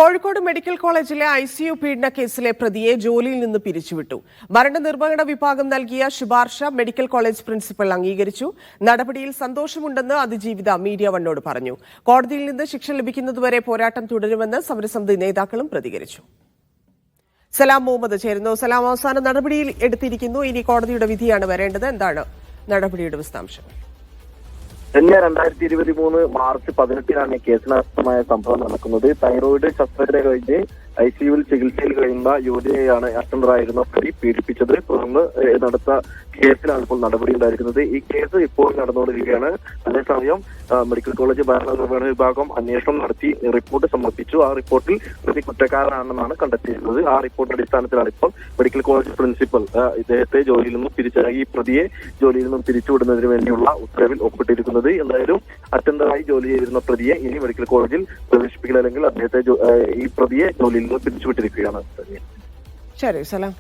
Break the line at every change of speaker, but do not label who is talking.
Kozhikode medical കോളേജിലെ ICU പീഡന കേസിലെ പ്രതിയെ ജോലിയിൽ നിന്ന് പിരിച്ചുവിട്ടു. മരണനിർവഹണ വിഭാഗം നൽകിയ ശുപാർശ മെഡിക്കൽ കോളേജ് പ്രിൻസിപ്പൽ അംഗീകരിച്ചു. നടപടിയിൽ സന്തോഷമുണ്ടെന്ന് അതിജീവിത മീഡിയ വണ്ണോട് പറഞ്ഞു. കോടതിയിൽ നിന്ന് ശിക്ഷ ലഭിക്കുന്നതുവരെ പോരാട്ടം തുടരുമെന്ന് സമരസമിതി നേതാക്കളും പ്രതികരിച്ചു. സലാം മുഹമ്മദ് ചേരുന്നു. സലാം, അവസാന നടപടിയിൽ എടുത്തിരിക്കുന്നു. ഇനി കോടതിയുടെ വിധിയാണ് വരേണ്ടത്. എന്താണ് നടപടിയുടെ വിശദാംശം?
2023 മാർച്ച് 18 കേസിനാസ്പദമായ സംഭവം നടക്കുന്നത്. തൈറോയിഡ് ശസ്ത്രക്രിയ കഴിഞ്ഞ് ICUവിൽ ചികിത്സയിൽ കഴിയുന്ന യുവതിയെയാണ് അറ്റൻഡറായിരുന്ന പ്രതി പീഡിപ്പിച്ചത്. തുടർന്ന് നടത്ത കേസിലാണ് ഇപ്പോൾ നടപടി ഉണ്ടായിരിക്കുന്നത്. ഈ കേസ് ഇപ്പോൾ നടന്നുകൊണ്ടിരിക്കുകയാണ്. അതേസമയം മെഡിക്കൽ കോളേജ് ഭരണനിർവഹണ വിഭാഗം അന്വേഷണം നടത്തി റിപ്പോർട്ട് സമർപ്പിച്ചു. ആ റിപ്പോർട്ടിൽ പ്രതി കുറ്റക്കാരനാണെന്നാണ് കണ്ടെത്തിയിരുന്നത്. ആ റിപ്പോർട്ടിന്റെ അടിസ്ഥാനത്തിലാണ് ഇപ്പോൾ മെഡിക്കൽ കോളേജ് പ്രിൻസിപ്പൽ ഇദ്ദേഹത്തെ ജോലിയിൽ നിന്നും ഈ പ്രതിയെ ജോലിയിൽ നിന്നും പിരിച്ചുവിടുന്നതിന് വേണ്ടിയുള്ള ഉത്തരവിൽ ഒപ്പിട്ടിരിക്കുന്നത്. എന്തായാലും അറ്റൻഡറായി ജോലി ചെയ്തിരുന്ന പ്രതിയെ ഇനി മെഡിക്കൽ കോളേജിൽ പ്രവേശിപ്പിക്കില്ല, അല്ലെങ്കിൽ അദ്ദേഹത്തെ ഈ പ്രതിയെ ജോലിയിൽ നിന്ന് പിരിച്ചുവിട്ടിരിക്കുകയാണ്.
ശരി, സലാം.